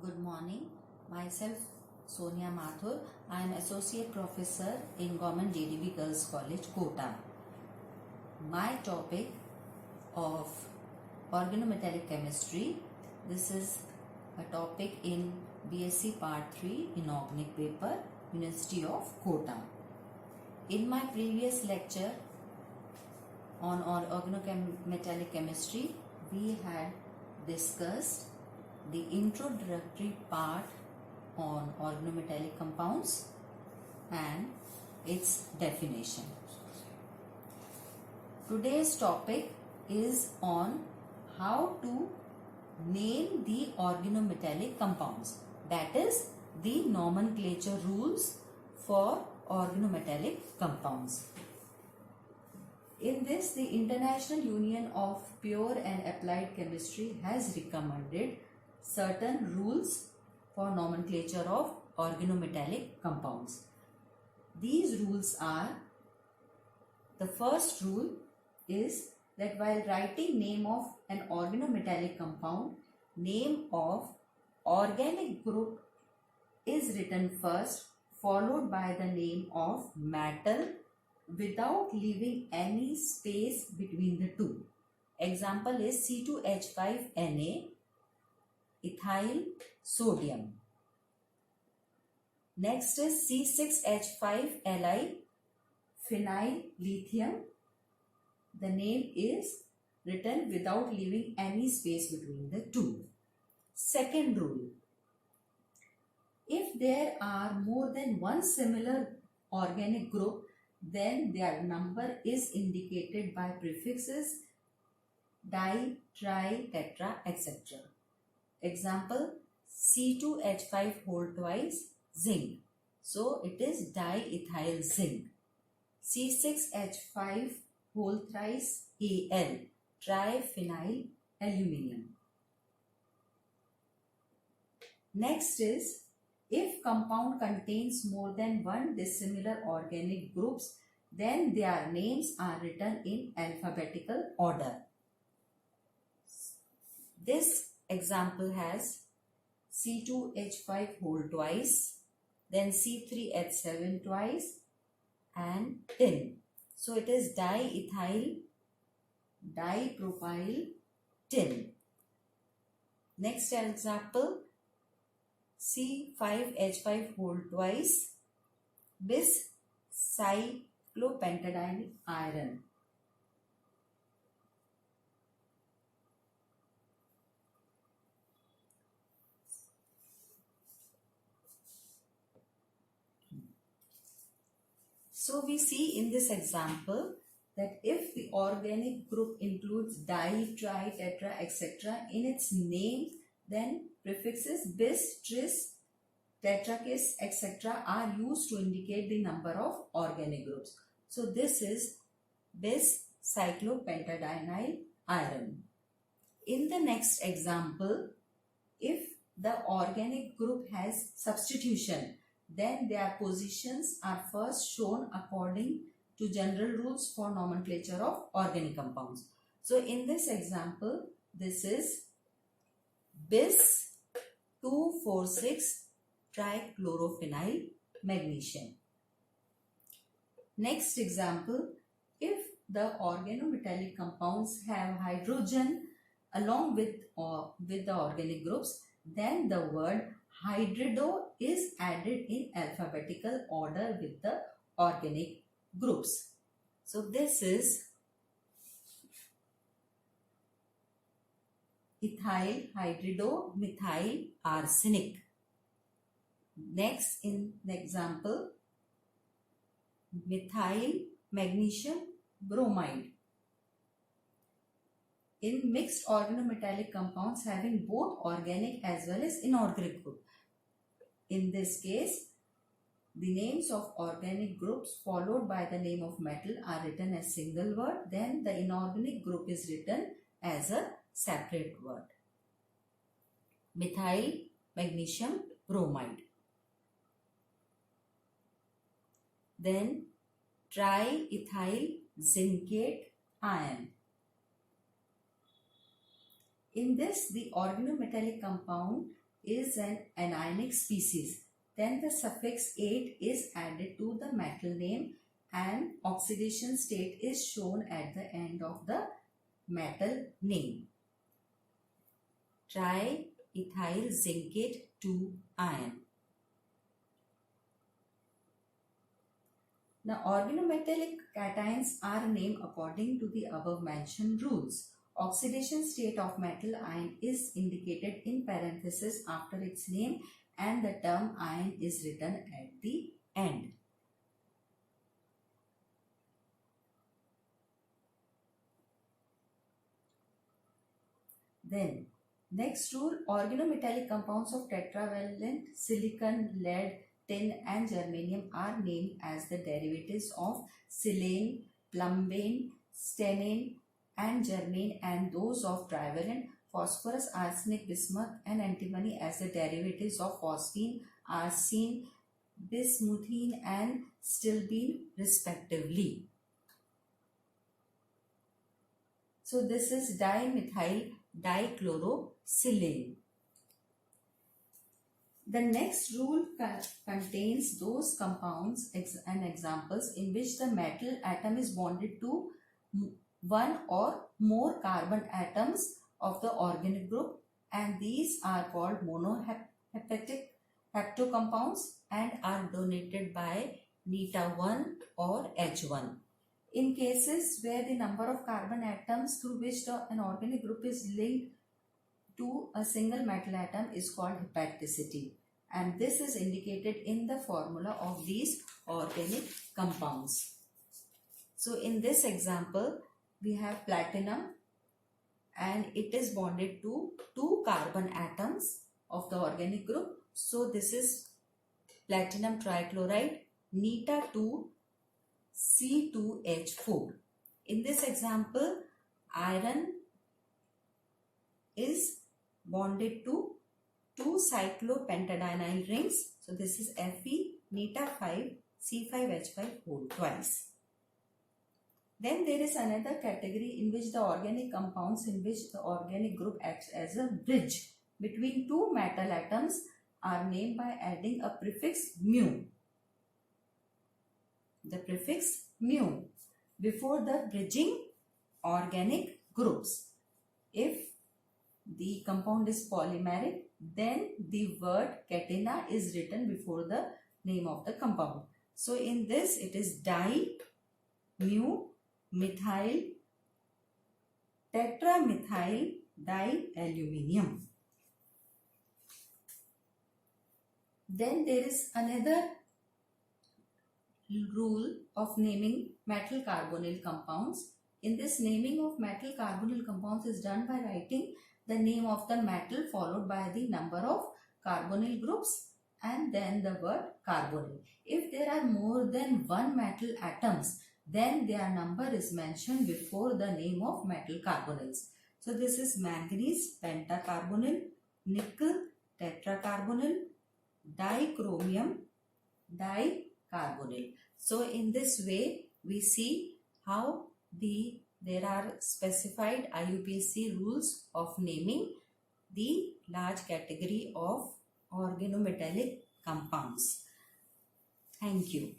Good morning. Myself Sonia Mathur. I am Associate Professor in Government JDB Girls College, Kota. My topic of organometallic chemistry. This is a topic in BSc Part 3 Inorganic Paper, University of Kota. In my previous lecture on organometallic chemistry, we had discussed the introductory part on organometallic compounds and its definition. Today's topic is on how to name the organometallic compounds, that is the nomenclature rules for organometallic compounds. In this, the International Union of Pure and Applied Chemistry has recommended certain rules for nomenclature of organometallic compounds. These rules are: the first rule is that while writing name of an organometallic compound, name of organic group is written first, followed by the name of metal without leaving any space between the two. Example is C2H5Na, ethyl sodium. Next is C6H5Li, phenyl lithium. The name is written without leaving any space between the two. Second rule: if there are more than one similar organic group, then their number is indicated by prefixes di, tri, tetra, etc. Example, C2H5 whole twice zinc. So it is diethyl zinc. C6H5 whole thrice Al, triphenyl aluminium. Next is, if compound contains more than one dissimilar organic groups, then their names are written in alphabetical order. This example has C2H5 whole twice, then C3H7 twice, and tin. So it is diethyl dipropyl tin. Next example, C5H5 whole twice, bis cyclopentadiene iron. So we see in this example that if the organic group includes di, tri, tetra, etc. in its name, then prefixes bis, tris, tetrakis, etc. are used to indicate the number of organic groups. So this is bis cyclopentadienyl iron. In the next example, if the organic group has substitution, then their positions are first shown according to general rules for nomenclature of organic compounds. So in this example, this is bis 2,4,6 trichlorophenyl magnesium. Next example, if the organometallic compounds have hydrogen along with the organic groups, then the word hydrido is added in alphabetical order with the organic groups. So this is ethyl hydrido methyl arsenic. Next in the example, methyl magnesium bromide. In mixed organometallic compounds having both organic as well as inorganic group. In this case, the names of organic groups followed by the name of metal are written as single word. Then the inorganic group is written as a separate word. Methyl magnesium bromide. Then triethyl zincate ion. In this, the organometallic compound is an anionic species, then the suffix "ate" is added to the metal name and oxidation state is shown at the end of the metal name. Triethyl zincate 2 ion. Now, organometallic cations are named according to the above mentioned rules. Oxidation state of metal ion is indicated in parenthesis after its name and the term ion is written at the end. Then, next rule, organometallic compounds of tetravalent silicon, lead, tin and germanium are named as the derivatives of silane, plumbane, stannane and germane, and those of trivalent phosphorus, arsenic, bismuth and antimony as the derivatives of phosphine, arsine, bismuthine and stilbene respectively. So this is dimethyl dichlorosilane. The next rule contains those compounds and examples in which the metal atom is bonded to one or more carbon atoms of the organic group, and these are called monohepatic heptocompounds and are denoted by neta1 or H1. In cases where the number of carbon atoms through which an organic group is linked to a single metal atom is called hepaticity, and this is indicated in the formula of these organic compounds. So in this example we have platinum and it is bonded to 2 carbon atoms of the organic group. So this is platinum trichloride neta2 C2H4. In this example, iron is bonded to 2 cyclopentadienyl rings. So this is Fe neta5 C5H5 twice. Then there is another category in which the organic compounds in which the organic group acts as a bridge between 2 metal atoms are named by adding a prefix mu. The prefix mu before the bridging organic groups. If the compound is polymeric, then the word catenna is written before the name of the compound. So in this it is di mu methyl tetramethyl dialuminium. Then there is another rule of naming metal carbonyl compounds. In this, naming of metal carbonyl compounds is done by writing the name of the metal followed by the number of carbonyl groups and then the word carbonyl. If there are more than 1 metal atoms, then their number is mentioned before the name of metal carbonyls. So this is manganese pentacarbonyl, nickel tetracarbonyl, dichromium dicarbonyl. So in this way we see how there are specified IUPAC rules of naming the large category of organometallic compounds. Thank you.